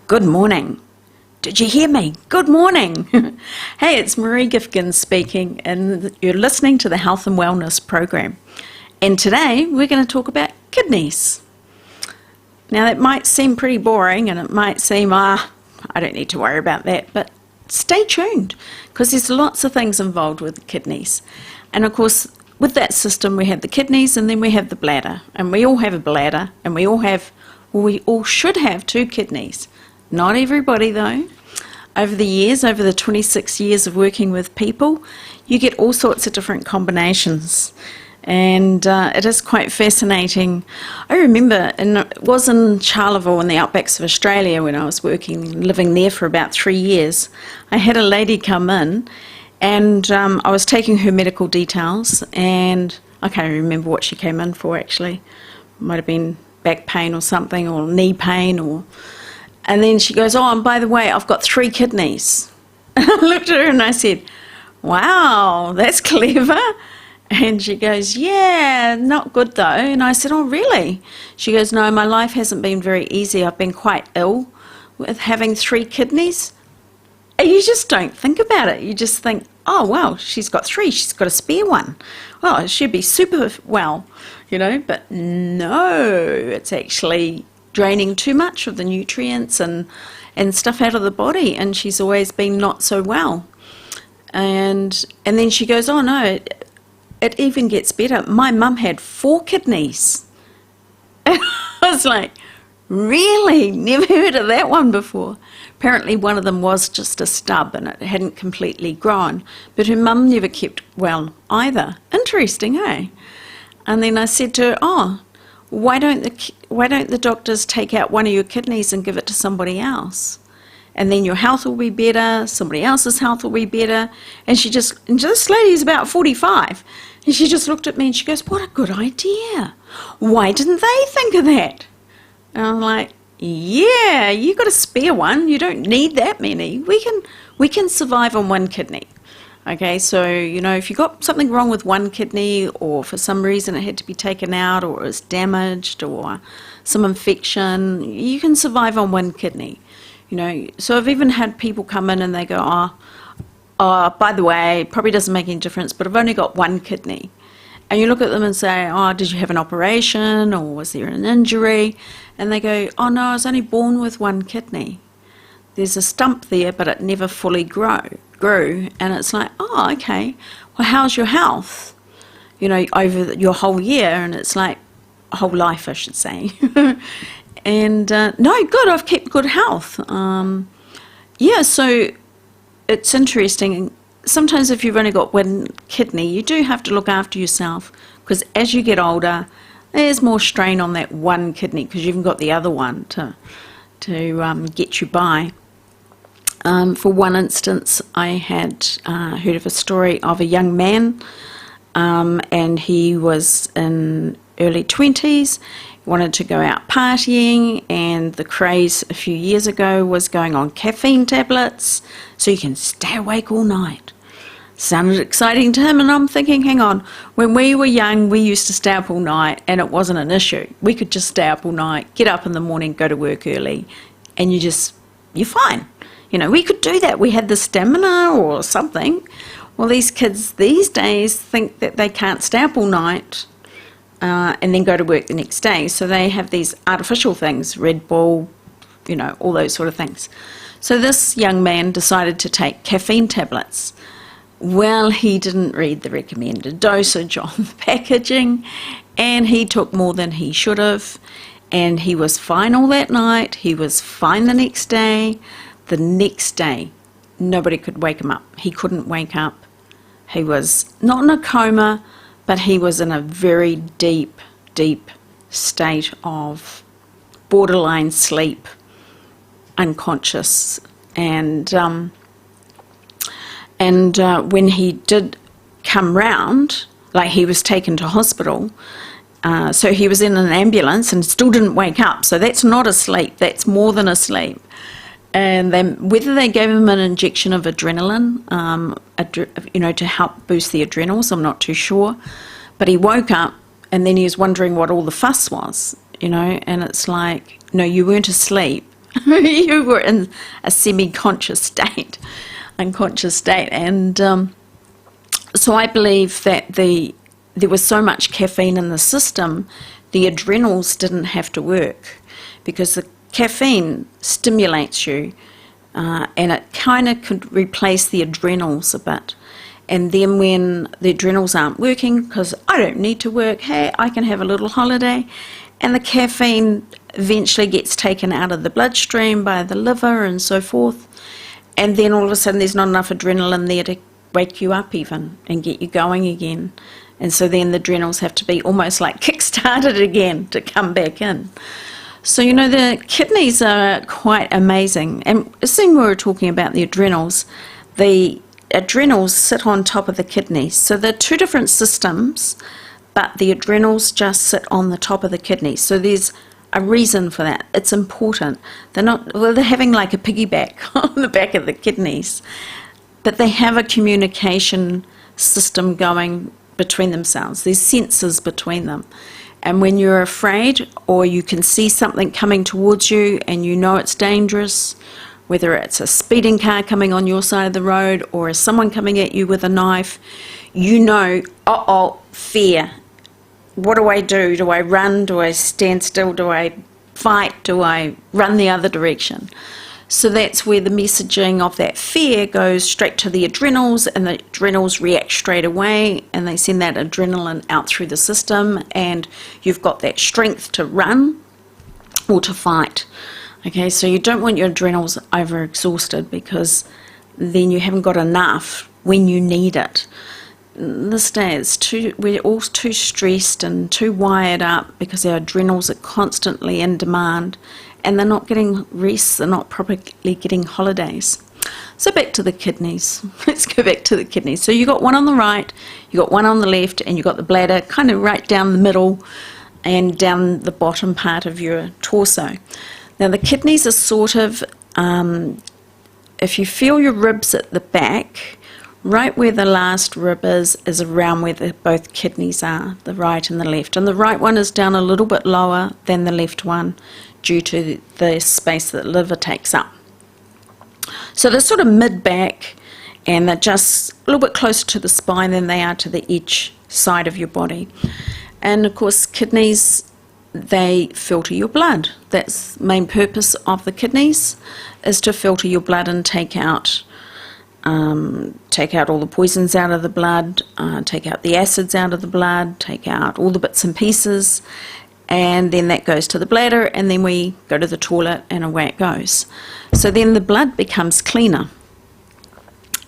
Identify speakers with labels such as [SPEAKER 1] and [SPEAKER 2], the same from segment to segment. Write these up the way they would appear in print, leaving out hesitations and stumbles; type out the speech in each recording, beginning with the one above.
[SPEAKER 1] Good morning. Did you hear me? Good morning. Hey, it's Maree Gifkin speaking, and you're listening to the Health and Wellness program. And today we're going to talk about kidneys. Now that might seem pretty boring, and it might seem, I don't need to worry about that, but stay tuned, because there's lots of things involved with the kidneys. And of course, with that system, we have the kidneys and then we have the bladder. And we all have a bladder, and we all should have two kidneys. Not everybody though. Over the years, over the 26 years of working with people, you get all sorts of different combinations. And it is quite fascinating. I remember, and it was in Charleville in the outbacks of Australia when I was living there for about 3 years. I had a lady come in, and I was taking her medical details, and I can't remember what she came in for actually. Might have been back pain or something, or knee pain, and then she goes, and by the way, I've got 3 kidneys. And I looked at her and I said, wow, that's clever. And she goes, yeah, not good though. And I said, oh, really? She goes, no, my life hasn't been very easy. I've been quite ill with having 3 kidneys. And you just don't think about it. You just think, oh, well, she's got 3. She's got a spare one. Well, she'd be super well, But no, it's actually draining too much of the nutrients and stuff out of the body, and she's always been not so well. And then she goes, oh no, it even gets better. My mum had 4 kidneys. And I was like, really? Never heard of that one before. Apparently one of them was just a stub and it hadn't completely grown, but her mum never kept well either. Interesting, eh? And then I said to her, why don't the doctors take out one of your kidneys and give it to somebody else? And then your health will be better, somebody else's health will be better. And this lady's about 45. And she just looked at me and she goes, what a good idea. Why didn't they think of that? And I'm like, yeah, you got a spare one. You don't need that many. We can survive on 1 kidney. Okay, so, if you got something wrong with 1 kidney, or for some reason it had to be taken out, or it was damaged, or some infection, you can survive on 1 kidney. So I've even had people come in and they go, by the way, it probably doesn't make any difference, but I've only got 1 kidney. And you look at them and say, did you have an operation, or was there an injury? And they go, oh no, I was only born with 1 kidney. There's a stump there, but it never fully grew. And it's like, okay, well, how's your health? Over your whole year. And it's like, whole life, I should say. And no, good, I've kept good health. So it's interesting. Sometimes if you've only got 1 kidney, you do have to look after yourself, because as you get older, there's more strain on that 1 kidney, because you've got the other one to get you by. For one instance, I had heard of a story of a young man, and he was in early 20s, wanted to go out partying, and the craze a few years ago was going on caffeine tablets so you can stay awake all night. Sounded exciting to him, and I'm thinking, hang on, when we were young, we used to stay up all night, and it wasn't an issue. We could just stay up all night, get up in the morning, go to work early, and you're fine. We could do that. We had the stamina or something. Well, these kids these days think that they can't stay up all night and then go to work the next day. So they have these artificial things, Red Bull, all those sort of things. So this young man decided to take caffeine tablets. Well, he didn't read the recommended dosage on the packaging, and he took more than he should have. And he was fine all that night. He was fine the next day. The next day, nobody could wake him up. He couldn't wake up. He was not in a coma, but he was in a very deep, deep state of borderline sleep, unconscious. And when he did come round, like he was taken to hospital, so he was in an ambulance and still didn't wake up. So that's not asleep. That's more than asleep. And whether they gave him an injection of adrenaline, to help boost the adrenals, I'm not too sure. But he woke up, and then he was wondering what all the fuss was, and it's like, no, you weren't asleep. You were in a semi-conscious state, unconscious state. And so I believe that there was so much caffeine in the system, the adrenals didn't have to work, because the caffeine stimulates you, and it kind of could replace the adrenals a bit. And then when the adrenals aren't working, because I don't need to work, hey, I can have a little holiday, and the caffeine eventually gets taken out of the bloodstream by the liver and so forth, and then all of a sudden there's not enough adrenaline there to wake you up even and get you going again. And so then the adrenals have to be almost like kick-started again to come back in. So, you know, the kidneys are quite amazing. And seeing we were talking about the adrenals sit on top of the kidneys. So they're two different systems, but the adrenals just sit on the top of the kidneys. So there's a reason for that. It's important. They're having like a piggyback on the back of the kidneys, but they have a communication system going between themselves. There's sensors between them. And when you're afraid, or you can see something coming towards you and you know it's dangerous, whether it's a speeding car coming on your side of the road or someone coming at you with a knife, you know, fear. What do I do? Do I run? Do I stand still? Do I fight? Do I run the other direction? So that's where the messaging of that fear goes straight to the adrenals, and the adrenals react straight away, and they send that adrenaline out through the system, and you've got that strength to run or to fight. Okay, so you don't want your adrenals over-exhausted, because then you haven't got enough when you need it. This day we're all too stressed and too wired up because our adrenals are constantly in demand, and they're not getting rest, they're not properly getting holidays. So back to the kidneys. Let's go back to the kidneys. So you got one on the right, you got one on the left, and you got the bladder kind of right down the middle and down the bottom part of your torso. Now the kidneys are sort of, if you feel your ribs at the back, right where the last rib is around where both kidneys are, the right and the left. And the right one is down a little bit lower than the left one due to the space that the liver takes up. So they're sort of mid-back, and they're just a little bit closer to the spine than they are to the edge side of your body. And of course, kidneys, they filter your blood. That's the main purpose of the kidneys, is to filter your blood and take out all the poisons out of the blood, take out the acids out of the blood, take out all the bits and pieces, and then that goes to the bladder, and then we go to the toilet, and away it goes. So then the blood becomes cleaner,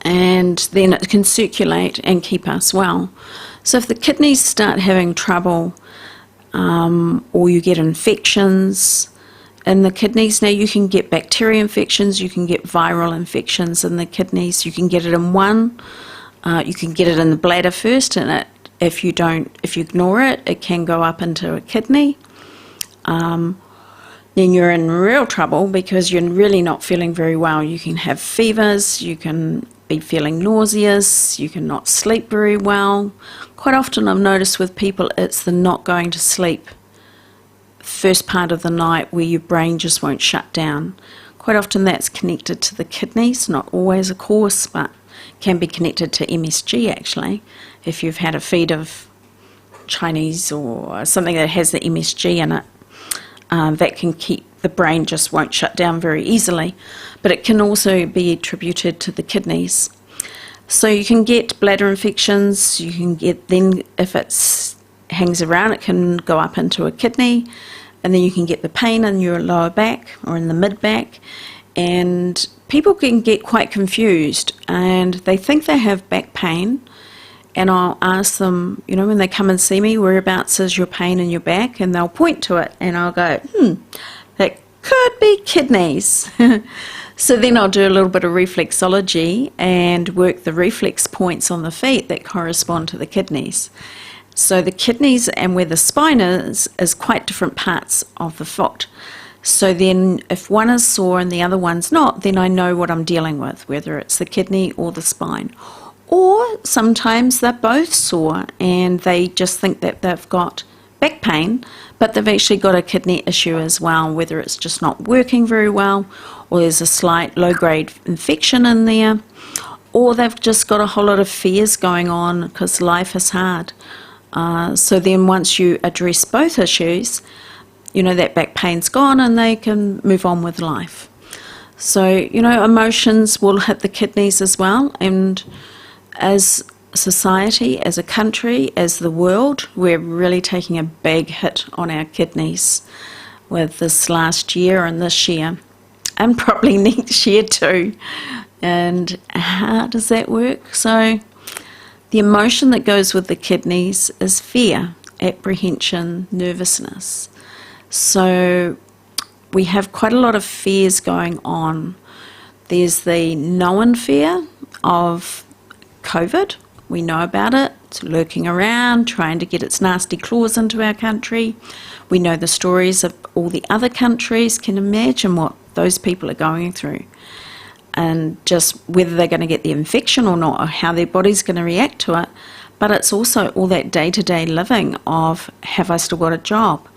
[SPEAKER 1] and then it can circulate and keep us well. So if the kidneys start having trouble, or you get infections in the kidneys, now you can get bacteria infections, you can get viral infections in the kidneys, you can get it in one, you can get it in the bladder first, and if you ignore it, it can go up into a kidney. Then you're in real trouble, because you're really not feeling very well. You can have fevers, you can be feeling nauseous, you can not sleep very well. Quite often I've noticed with people, it's the not going to sleep first part of the night where your brain just won't shut down. Quite often that's connected to the kidneys, not always of course, but can be connected to MSG actually. If you've had a feed of Chinese or something that has the MSG in it, that can keep the brain just won't shut down very easily, but it can also be attributed to the kidneys. So you can get bladder infections, you can get, then if it hangs around, it can go up into a kidney, and then you can get the pain in your lower back or in the mid back, and people can get quite confused and they think they have back pain, and I'll ask them, you know, when they come and see me, whereabouts is your pain in your back, and they'll point to it, and I'll go, that could be kidneys. So then I'll do a little bit of reflexology and work the reflex points on the feet that correspond to the kidneys. So the kidneys and where the spine is quite different parts of the foot. So then if one is sore and the other one's not, then I know what I'm dealing with, whether it's the kidney or the spine. Or sometimes they're both sore and they just think that they've got back pain, but they've actually got a kidney issue as well, whether it's just not working very well, or there's a slight low-grade infection in there, or they've just got a whole lot of fears going on because life is hard. So then once you address both issues, you know, that back pain's gone and they can move on with life. So, you know, emotions will hit the kidneys as well, and as society, as a country, as the world, we're really taking a big hit on our kidneys with this last year and this year, and probably next year too. And how does that work? So the emotion that goes with the kidneys is fear, apprehension, nervousness. So we have quite a lot of fears going on. There's the known fear of COVID. We know about it. It's lurking around, trying to get its nasty claws into our country. We know the stories of all the other countries. Can imagine what those people are going through, and just whether they're going to get the infection or not, or how their body's going to react to it. But it's also all that day-to-day living of, have I still got a job?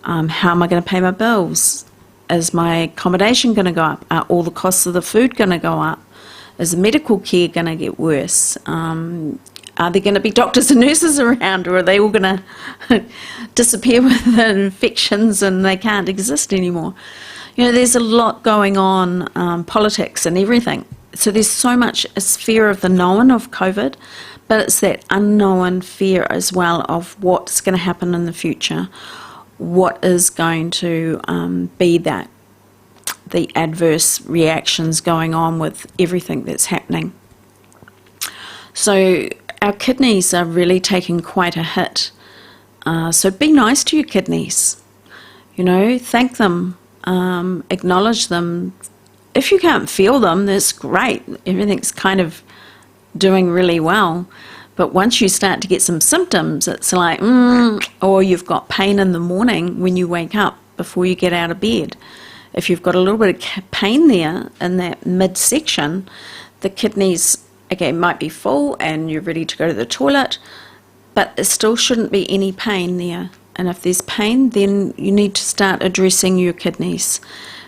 [SPEAKER 1] How am I going to pay my bills? Is my accommodation going to go up? Are all the costs of the food going to go up? Is the medical care going to get worse? Are there going to be doctors and nurses around, or are they all going to disappear with the infections and they can't exist anymore? You know, there's a lot going on, politics and everything. So there's so much fear of the known of COVID, but it's that unknown fear as well of what's going to happen in the future, what is going to be that, the adverse reactions going on with everything that's happening. So our kidneys are really taking quite a hit. So be nice to your kidneys. You know, thank them. Acknowledge them. If you can't feel them, that's great. Everything's kind of doing really well. But once you start to get some symptoms, it's like, or you've got pain in the morning when you wake up before you get out of bed. If you've got a little bit of pain there in that midsection, the kidneys, again, might be full and you're ready to go to the toilet, but there still shouldn't be any pain there. And if there's pain, then you need to start addressing your kidneys.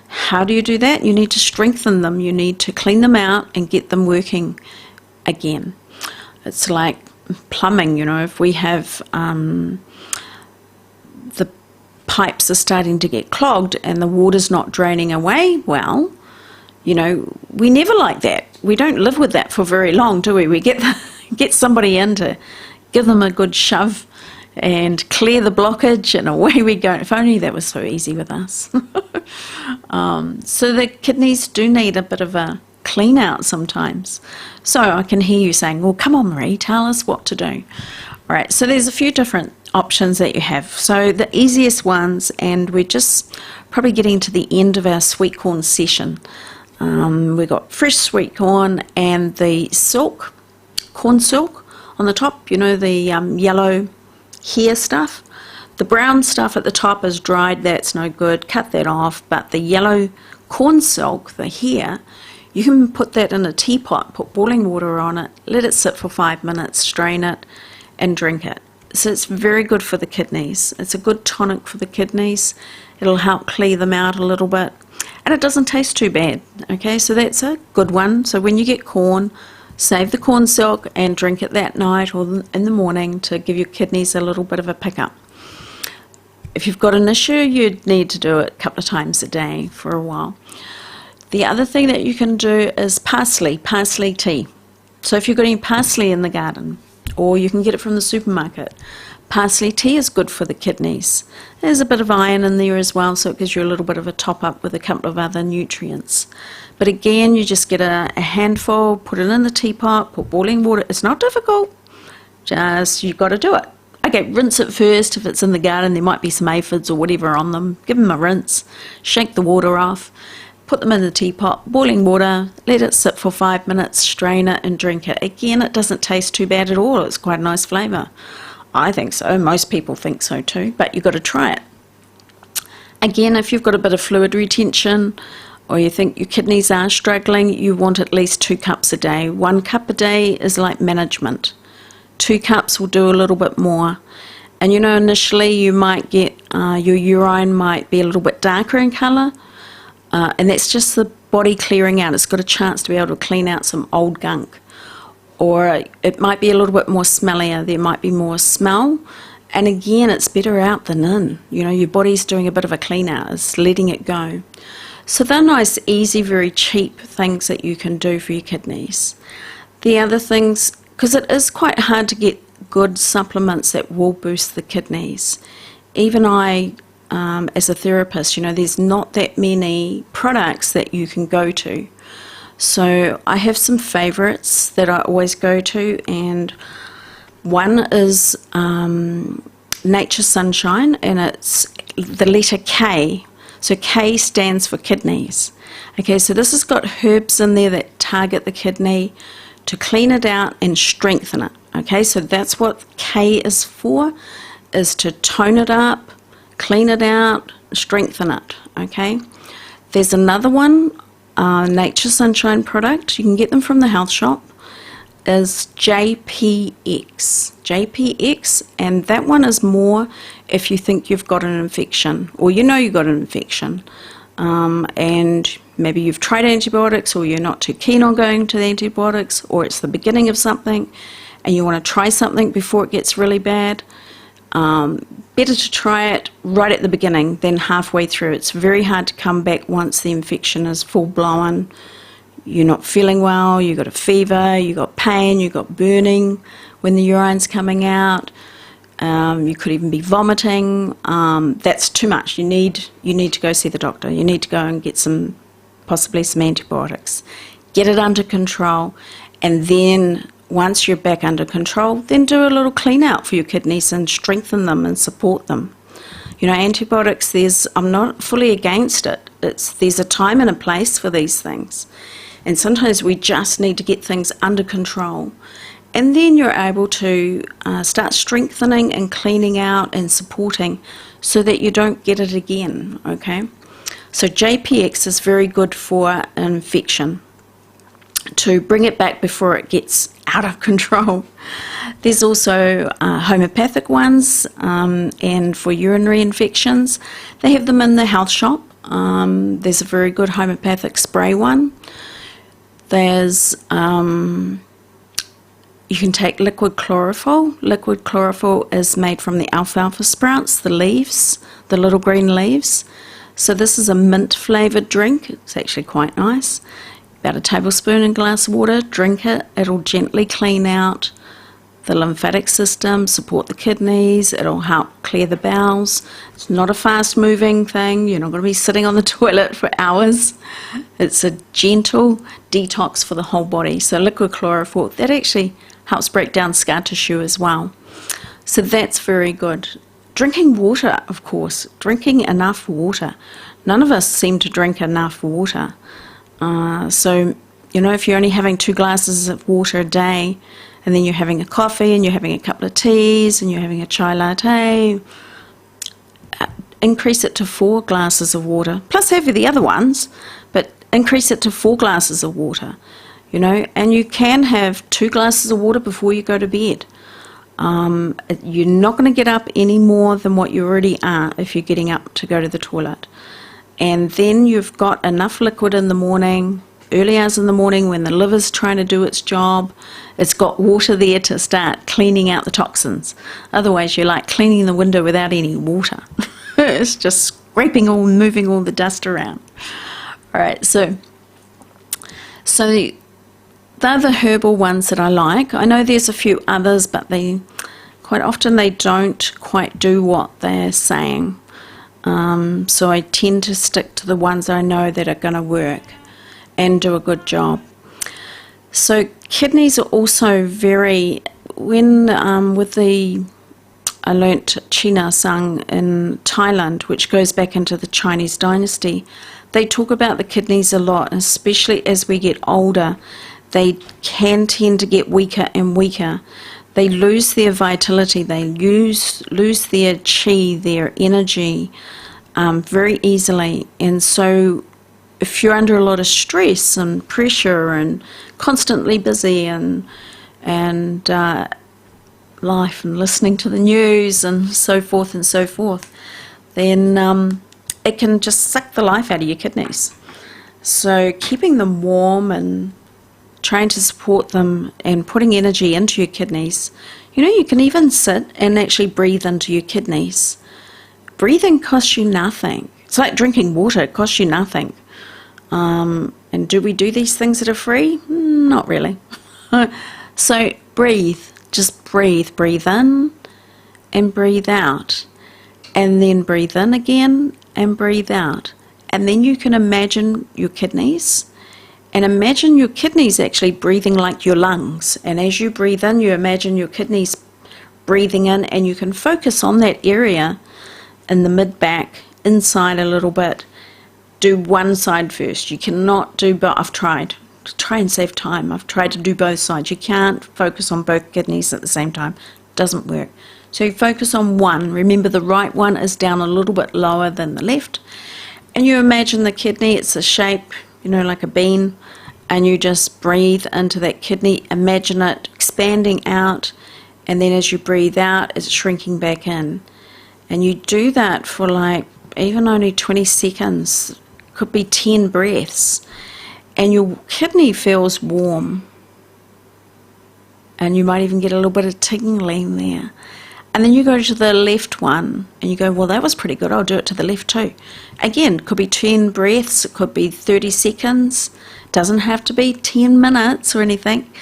[SPEAKER 1] How do you do that? You need to strengthen them. You need to clean them out and get them working again. It's like plumbing, you know, if we have the pipes are starting to get clogged and the water's not draining away well, you know, we never like that. We don't live with that for very long, do we? We get somebody in to give them a good shove and clear the blockage, and away we go. If only that was so easy with us. So the kidneys do need a bit of a clean out sometimes. So I can hear you saying, well, come on, Maree, tell us what to do. All right, so there's a few different options that you have. So the easiest ones, and we're just probably getting to the end of our sweet corn session. We've got fresh sweet corn and the silk, corn silk on the top, you know, the yellow hair stuff. The brown stuff at the top is dried, that's no good, cut that off. But the yellow corn silk, the hair, you can put that in a teapot, put boiling water on it, let it sit for 5 minutes, strain it and drink it. So it's very good for the kidneys. It's a good tonic for the kidneys. It'll help clear them out a little bit, and it doesn't taste too bad. Okay, so that's a good one. So when you get corn, save the corn silk and drink it that night or in the morning to give your kidneys a little bit of a pickup. If you've got an issue, you'd need to do it a couple of times a day for a while. The other thing that you can do is parsley tea. So if you've got any parsley in the garden, or you can get it from the supermarket, parsley tea is good for the kidneys. There's a bit of iron in there as well, so it gives you a little bit of a top up with a couple of other nutrients. But again, you just get a handful, put it in the teapot, put boiling water. It's not difficult, just you've got to do it. Okay, rinse it first. If it's in the garden, there might be some aphids or whatever on them. Give them a rinse, shake the water off, put them in the teapot, boiling water, let it sit for 5 minutes, strain it and drink it. Again, it doesn't taste too bad at all. It's quite a nice flavour. I think so. Most people think so too, but you've got to try it. Again, if you've got a bit of fluid retention or you think your kidneys are struggling, you want at least 2 cups a day. 1 cup a day is like management. 2 cups will do a little bit more. And you know, initially you might get, your urine might be a little bit darker in colour, and that's just the body clearing out. It's got a chance to be able to clean out some old gunk. Or it might be a little bit more smellier. There might be more smell. And again, it's better out than in. You know, your body's doing a bit of a clean out. It's letting it go. So they're nice, easy, very cheap things that you can do for your kidneys. The other things, because it is quite hard to get good supplements that will boost the kidneys. Even I, as a therapist, you know, there's not that many products that you can go to. So I have some favourites that I always go to, and one is Nature Sunshine, and it's the letter K. So K stands for kidneys. Okay, so this has got herbs in there that target the kidney to clean it out and strengthen it. Okay, so that's what K is for, is to tone it up, clean it out, strengthen it. Okay, there's another one, Nature Sunshine product. You can get them from the health shop. Is JPX, and that one is more if you think you've got an infection, or you know you've got an infection, and maybe you've tried antibiotics, or you're not too keen on going to the antibiotics, or it's the beginning of something and you want to try something before it gets really bad. Better to try it right at the beginning than halfway through. It's very hard to come back once the infection is full blown. You're not feeling well, you've got a fever, you've got pain, you've got burning when the urine's coming out. You could even be vomiting. That's too much. You need to go see the doctor. You need to go and get possibly some antibiotics. Get it under control, and then once you're back under control, then do a little clean out for your kidneys and strengthen them and support them. You know, antibiotics, I'm not fully against it. There's a time and a place for these things. And sometimes we just need to get things under control. And then you're able to start strengthening and cleaning out and supporting so that you don't get it again, okay? So JPX is very good for an infection, to bring it back before it gets out of control. There's also homeopathic ones, and for urinary infections. They have them in the health shop. There's a very good homeopathic spray one. There's, you can take liquid chlorophyll. Liquid chlorophyll is made from the alfalfa sprouts, the leaves, the little green leaves. So this is a mint flavoured drink. It's actually quite nice. About a tablespoon in a glass of water, drink it. It'll gently clean out the lymphatic system, support the kidneys. It'll help clear the bowels. It's not a fast moving thing. You're not going to be sitting on the toilet for hours. It's a gentle detox for the whole body. So liquid chlorophyll, that actually helps break down scar tissue as well. So that's very good. Drinking water, of course. Drinking enough water. None of us seem to drink enough water. So, you know, if you're only having 2 glasses of water a day, and then you're having a coffee, and you're having a couple of teas, and you're having a chai latte, increase it to 4 glasses of water. Plus have the other ones, but increase it to 4 glasses of water, you know. And you can have 2 glasses of water before you go to bed. You're not going to get up any more than what you already are if you're getting up to go to the toilet. And then you've got enough liquid in the morning, early hours in the morning when the liver's trying to do its job. It's got water there to start cleaning out the toxins. Otherwise, you're like cleaning the window without any water. It's just scraping moving all the dust around. All right, so they're the herbal ones that I like. I know there's a few others, but quite often they don't quite do what they're saying. So I tend to stick to the ones I know that are going to work and do a good job. So kidneys are also very, I learnt China Sang in Thailand, which goes back into the Chinese dynasty. They talk about the kidneys a lot, especially as we get older. They can tend to get weaker and weaker. They lose their vitality, they lose their chi, their energy very easily. And so if you're under a lot of stress and pressure and constantly busy and life and listening to the news and so forth, then it can just suck the life out of your kidneys. So keeping them warm and trying to support them and putting energy into your kidneys. You can even sit and actually breathe into your kidneys. Breathing costs you nothing. It's like drinking water, it costs you nothing. And do we do these things that are free? Not really. So breathe, just breathe. Breathe in and breathe out. And then breathe in again and breathe out. And then you can imagine your kidneys. And imagine your kidneys actually breathing like your lungs. And as you breathe in, you imagine your kidneys breathing in, and you can focus on that area in the mid-back, inside a little bit. Do one side first. You cannot do both. I've tried to try and save time. I've tried to do both sides. You can't focus on both kidneys at the same time. It doesn't work. So you focus on one. Remember, the right one is down a little bit lower than the left. And you imagine the kidney, it's a shape, like a bean, and you just breathe into that kidney. Imagine it expanding out, and then as you breathe out, it's shrinking back in. And you do that for even only 20 seconds. Could be 10 breaths, and your kidney feels warm, and you might even get a little bit of tingling there. And then you go to the left one and you go, well, that was pretty good, I'll do it to the left too. Again, could be 10 breaths, it could be 30 seconds, doesn't have to be 10 minutes or anything.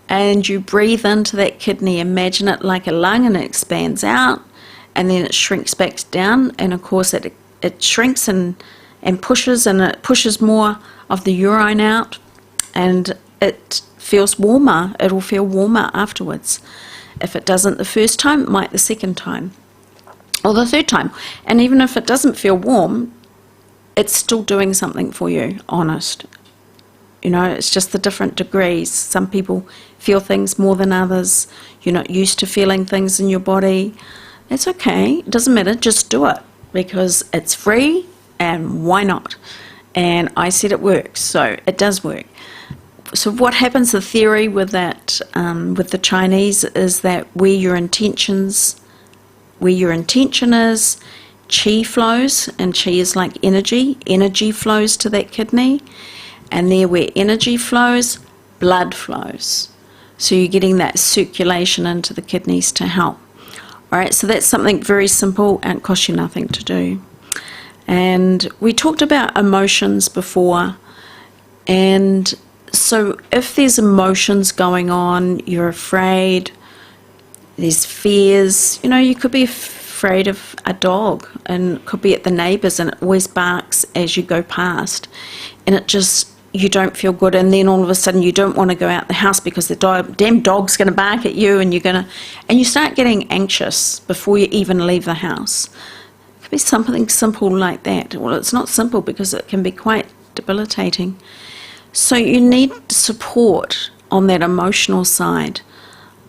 [SPEAKER 1] And you breathe into that kidney, imagine it like a lung, and it expands out, and then it shrinks back down, and of course it shrinks and pushes, and it pushes more of the urine out, and it feels warmer. It'll feel warmer afterwards. If it doesn't the first time, it might the second time or the third time. And even if it doesn't feel warm, it's still doing something for you, honest. It's just the different degrees. Some people feel things more than others. You're not used to feeling things in your body. It's okay. It doesn't matter. Just do it, because it's free, and why not? And I said it works, so it does work. So what happens, the theory with that, with the Chinese, is that where your intention is, qi flows, and qi is like energy flows to that kidney, and there where energy flows, blood flows. So you're getting that circulation into the kidneys to help. All right, so that's something very simple and costs you nothing to do. And we talked about emotions before, and so if there's emotions going on, you're afraid, there's fears, you could be afraid of a dog, and it could be at the neighbours, and it always barks as you go past, and you don't feel good, and then all of a sudden you don't want to go out the house because the damn dog's going to bark at you, and you start getting anxious before you even leave the house. It could be something simple like that. Well, it's not simple because it can be quite debilitating. So you need support on that emotional side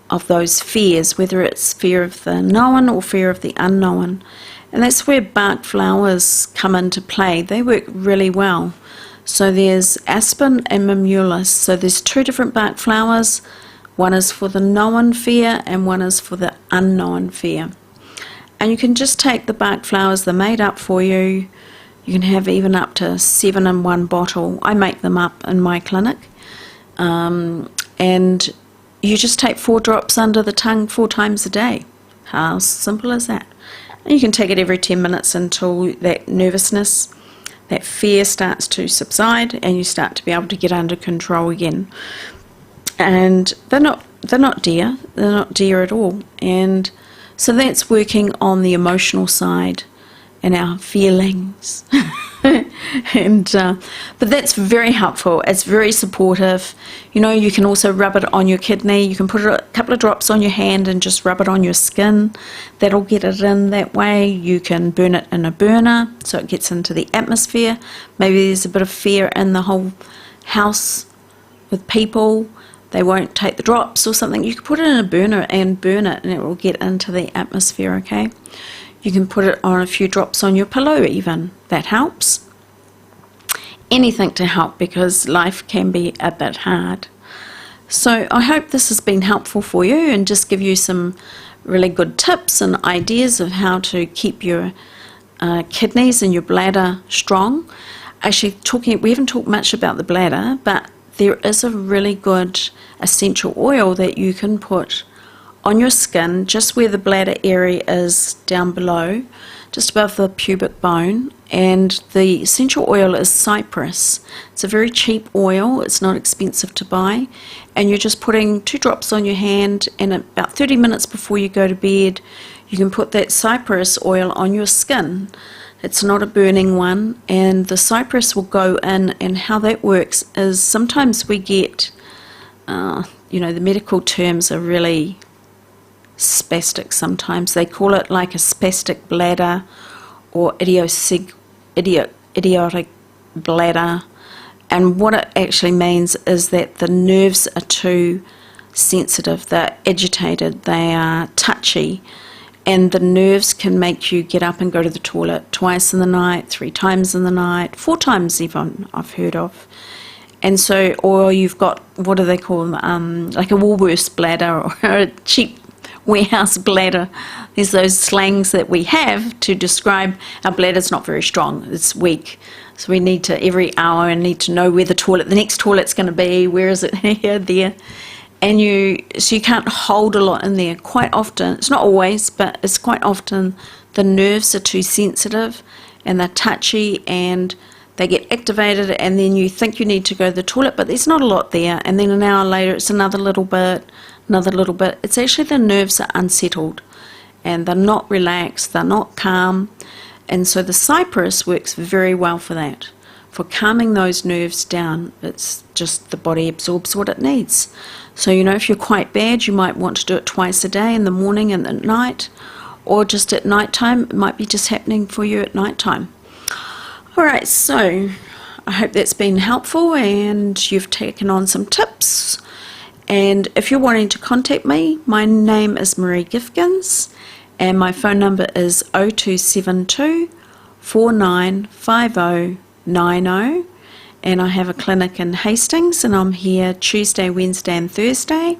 [SPEAKER 1] of those fears, whether it's fear of the known or fear of the unknown. And that's where bark flowers come into play. They work really well. So there's aspen and mimulus. So there's two different bark flowers. One is for the known fear and one is for the unknown fear. And you can just take the bark flowers, they're made up for you. You can have even up to 7 in one bottle. I make them up in my clinic. And you just take 4 drops under the tongue 4 times a day. How simple is that? And you can take it every 10 minutes until that nervousness, that fear starts to subside, and you start to be able to get under control again. And they're not dear. They're not dear at all. And so that's working on the emotional side and our feelings. But that's very helpful. It's very supportive. You can also rub it on your kidney. You can put a couple of drops on your hand and just rub it on your skin. That'll get it in that way. You can burn it in a burner so it gets into the atmosphere. Maybe there's a bit of fear in the whole house with people. They won't take the drops or something. You can put it in a burner and burn it, and it will get into the atmosphere, okay? You can put it on a few drops on your pillow even. That helps. Anything to help, because life can be a bit hard. So I hope this has been helpful for you and just give you some really good tips and ideas of how to keep your kidneys and your bladder strong. Actually, we haven't talked much about the bladder, but there is a really good essential oil that you can put on your skin just where the bladder area is down below, just above the pubic bone, and the essential oil is cypress. It's a very cheap oil, it's not expensive to buy, and you're just putting 2 drops on your hand, and about 30 minutes before you go to bed you can put that cypress oil on your skin. It's not a burning one, and the cypress will go in, and how that works is sometimes we get, the medical terms are really spastic sometimes. They call it like a spastic bladder or idiotic bladder, and what it actually means is that the nerves are too sensitive, they're agitated, they are touchy, and the nerves can make you get up and go to the toilet twice in the night, 3 times in the night, 4 times even, I've heard of. And so, or you've got, what do they call them, like a Woolworths bladder or a cheap warehouse bladder. There's those slangs that we have to describe our bladder's not very strong, it's weak. So we need to, every hour, and need to know where the next toilet's going to be, where is it, here, there. And so you can't hold a lot in there. Quite often, it's not always, but it's quite often the nerves are too sensitive and they're touchy and they get activated, and then you think you need to go to the toilet, but there's not a lot there, and then an hour later it's another little bit. It's actually the nerves are unsettled and they're not relaxed, they're not calm, and so the cypress works very well for that, for calming those nerves down. It's just the body absorbs what it needs. So if you're quite bad, you might want to do it twice a day, in the morning and at night, or just at night time. It might be just happening for you at night time. Alright, so I hope that's been helpful and you've taken on some tips. And if you're wanting to contact me, my name is Maree Gifkins and my phone number is 0272 495090, and I have a clinic in Hastings, and I'm here Tuesday, Wednesday and Thursday,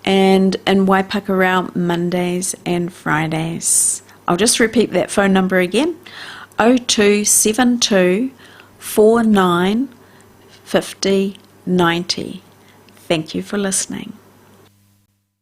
[SPEAKER 1] and in Waipakarau Mondays and Fridays. I'll just repeat that phone number again, 0272 495090. Thank you for listening.